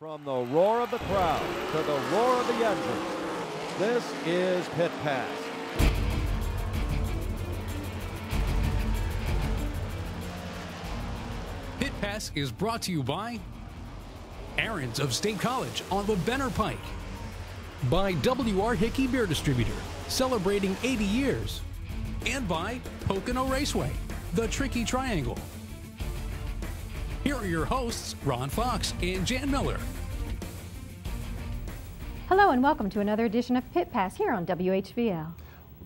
From the roar of the crowd to the roar of the engine, this is Pit Pass. Pit Pass is brought to you by Aaron's of State College on the Benner Pike, by W.R. Hickey Beer Distributor, celebrating 80 years, and by Pocono Raceway, the Tricky Triangle. Here are your hosts, Ron Fox and Jan Miller. Hello and welcome to another edition of Pit Pass here on WHVL.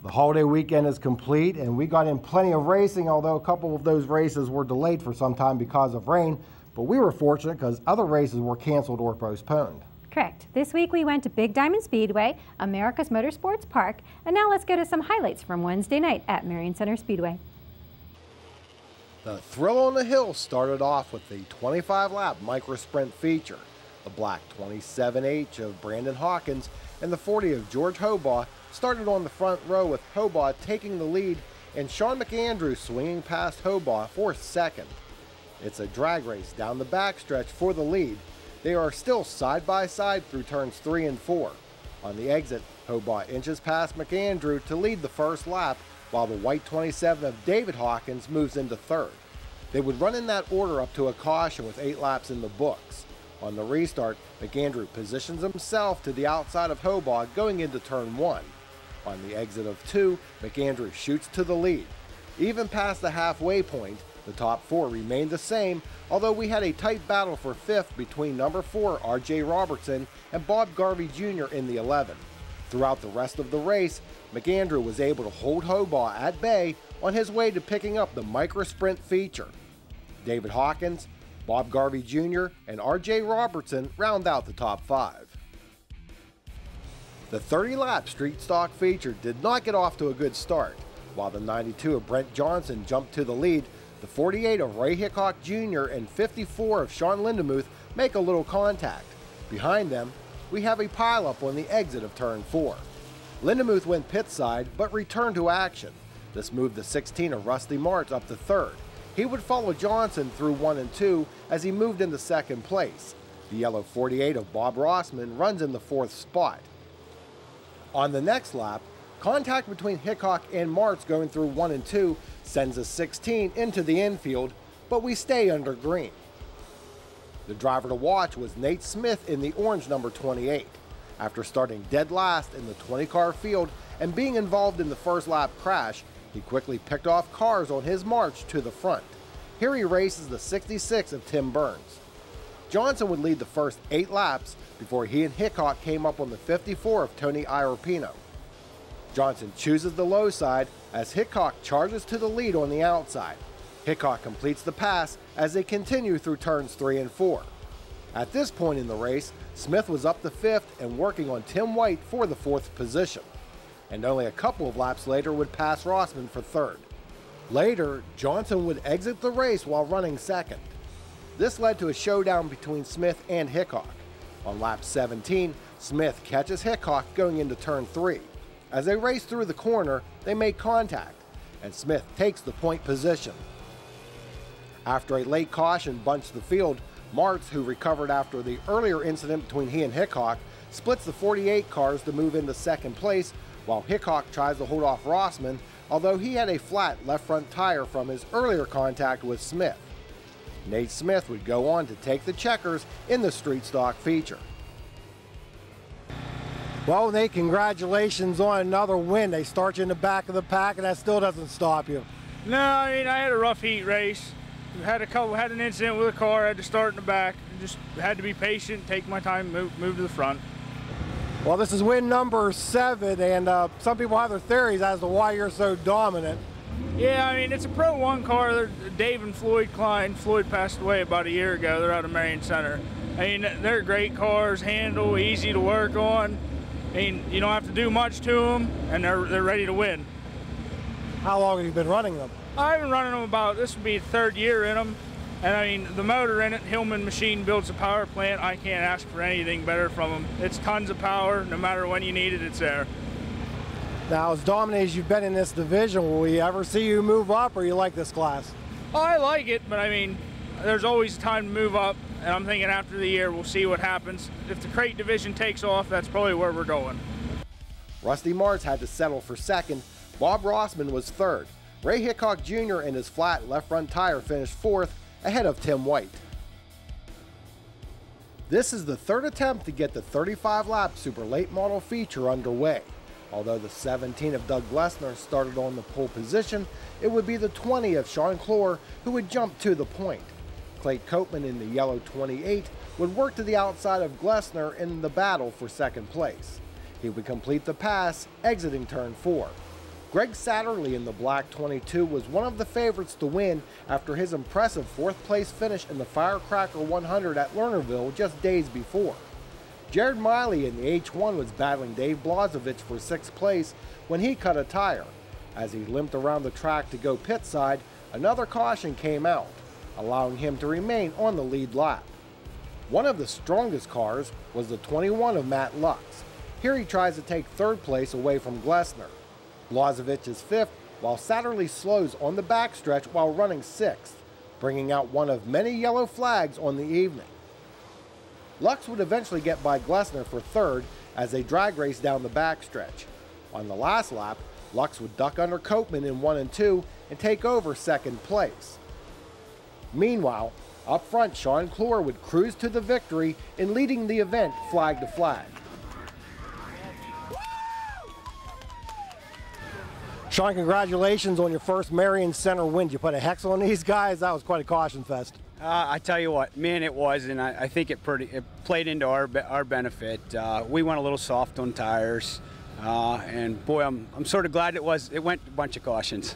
The holiday weekend is complete and we got in plenty of racing, although a couple of those races were delayed for some time because of rain, but we were fortunate because other races were canceled or postponed. Correct. This week we went to Big Diamond Speedway, America's Motorsports Park, and now let's go to some highlights from Wednesday night at Marion Center Speedway. The Thrill on the Hill started off with the 25-lap micro sprint feature. The black 27H of Brandon Hawkins and the 40 of George Hobaugh started on the front row, with Hobaugh taking the lead and Sean McAndrew swinging past Hobaugh for second. It's a drag race down the backstretch for the lead. They are still side by side through turns 3 and 4. On the exit, Hobaugh inches past McAndrew to lead the first lap, while the white 27 of David Hawkins moves into third. They would run in that order up to a caution with 8 laps in the books. On the restart, McAndrew positions himself to the outside of Hobaugh going into turn 1. On the exit of 2, McAndrew shoots to the lead. Even past the halfway point, the top 4 remained the same, although we had a tight battle for 5th between number 4 R.J. Robertson and Bob Garvey Jr. in the 11. Throughout the rest of the race, McAndrew was able to hold Hobaugh at bay on his way to picking up the micro sprint feature. David Hawkins, Bob Garvey Jr., and R.J. Robertson round out the top 5. The 30-lap street stock feature did not get off to a good start. While the 92 of Brent Johnson jumped to the lead, the 48 of Ray Hickok Jr. and 54 of Sean Lindemuth make a little contact. Behind them, we have a pileup on the exit of turn 4. Lindemuth went pit side but returned to action. This moved the 16 of Rusty Martz up to third. He would follow Johnson through 1 and 2 as he moved into second place. The yellow 48 of Bob Rossman runs in the 4th spot. On the next lap, contact between Hickok and Martz going through 1 and 2 sends a 16 into the infield, but we stay under green. The driver to watch was Nate Smith in the orange number 28. After starting dead last in the 20-car field and being involved in the first lap crash, he quickly picked off cars on his march to the front. Here he races the 66 of Tim Burns. Johnson would lead the first 8 laps before he and Hickok came up on the 54 of Tony Iorpino. Johnson chooses the low side as Hickok charges to the lead on the outside. Hickok completes the pass as they continue through turns 3 and 4. At this point in the race, Smith was up to 5th and working on Tim White for the 4th position, and only a couple of laps later would pass Rossman for 3rd. Later, Johnson would exit the race while running 2nd. This led to a showdown between Smith and Hickok. On lap 17, Smith catches Hickok going into turn 3. As they race through the corner, they make contact, and Smith takes the point position. After a late caution bunched the field, Martz, who recovered after the earlier incident between he and Hickok, splits the 48 cars to move into second place, while Hickok tries to hold off Rossman, although he had a flat left front tire from his earlier contact with Smith. Nate Smith would go on to take the checkers in the street stock feature. Well, Nate, congratulations on another win. They start you in the back of the pack, and that still doesn't stop you. No, I mean, I had a rough heat race. Had an incident with a car. I had to start in the back. Just had to be patient, take my time, move to the front. Well, this is win number 7, and some people have their theories as to why you're so dominant. Yeah, I mean, it's a Pro 1 car. They're Dave and Floyd Klein. Floyd passed away about a year ago. They're out of Marion Center. I mean, they're great cars, handle, easy to work on. I mean, you don't have to do much to them, and they're ready to win. How long have you been running them? I've been running them about, this will be the 3rd year in them. And I mean, the motor in it, Hillman Machine builds a power plant. I can't ask for anything better from them. It's tons of power. No matter when you need it, it's there. Now, as dominant as you've been in this division, will we ever see you move up, or you like this class? Oh, I like it, but I mean, there's always time to move up. and I'm thinking after the year we'll see what happens. If the crate division takes off, that's probably where we're going. Rusty Martz had to settle for second. Bob Rossman was third. Ray Hickok Jr. and his flat left front tire finished fourth, ahead of Tim White. This is the third attempt to get the 35-lap Super Late Model feature underway. Although the 17 of Doug Glessner started on the pole position, it would be the 20 of Sean Clore who would jump to the point. Clay Copeman in the yellow 28 would work to the outside of Glessner in the battle for second place. He would complete the pass, exiting turn 4. Greg Satterley in the black 22 was one of the favorites to win after his impressive fourth place finish in the Firecracker 100 at Lernerville just days before. Jared Miley in the H1 was battling Dave Blazevich for 6th place when he cut a tire. As he limped around the track to go pit side, another caution came out, allowing him to remain on the lead lap. One of the strongest cars was the 21 of Matt Lux. Here he tries to take 3rd place away from Glessner. Blazevich is 5th, while Satterley slows on the backstretch while running 6th, bringing out one of many yellow flags on the evening. Lux would eventually get by Glessner for 3rd as they drag race down the backstretch. On the last lap, Lux would duck under Copeman in 1 and 2 and take over 2nd place. Meanwhile, up front, Sean Clore would cruise to the victory in leading the event flag to flag. Sean, congratulations on your first Marion Center win. You put a hex on these guys. That was quite a caution fest. I tell you what, man, it was, and I think it played into our benefit. We went a little soft on tires, and boy, I'm sort of glad it went a bunch of cautions.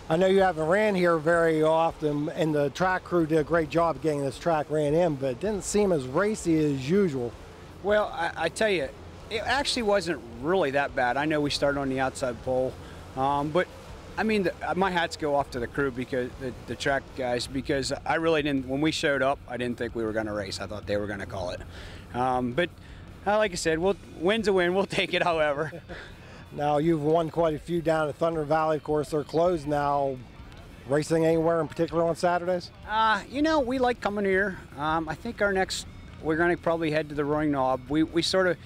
I know you haven't ran here very often, and the track crew did a great job getting this track ran in, but it didn't seem as racy as usual. Well, I tell you, it actually wasn't really that bad. I know we started on the outside pole, but I mean, my hats go off to the crew, because the track guys, because I really didn't, when we showed up, I didn't think we were going to race. I thought they were going to call it. But like I said, win's a win. We'll take it, however. Now, you've won quite a few down at Thunder Valley. Of course, they're closed now. Racing anywhere in particular on Saturdays? You know, we like coming here. I think we're going to probably head to the Roaring Knob. We sort of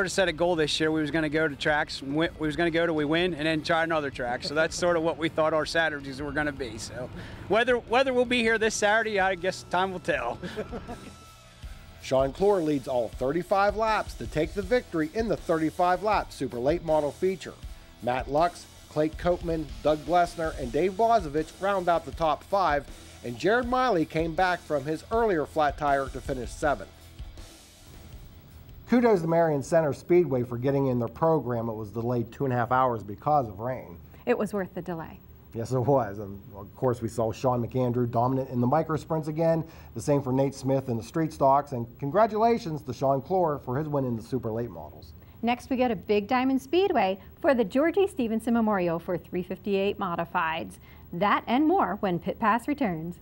set a goal this year. We was going to go to tracks, we was going to go till we win, and then try another track. So that's sort of what we thought our Saturdays were going to be. So whether we'll be here this Saturday, I guess time will tell. Sean Clore leads all 35 laps to take the victory in the 35-lap Super Late Model feature. Matt Lux, Clay Copeman, Doug Glessner, and Dave Blazevich round out the top 5, and Jared Miley came back from his earlier flat tire to finish 7th. Kudos to Marion Center Speedway for getting in their program. It was delayed 2.5 hours because of rain. It was worth the delay. Yes, it was. And of course, we saw Sean McAndrew dominant in the micro sprints again. The same for Nate Smith in the street stocks. And congratulations to Sean Clore for his win in the Super Late Models. Next, we go to Big Diamond Speedway for the Georgie Stevenson Memorial for 358 Modifieds. That and more when Pit Pass returns.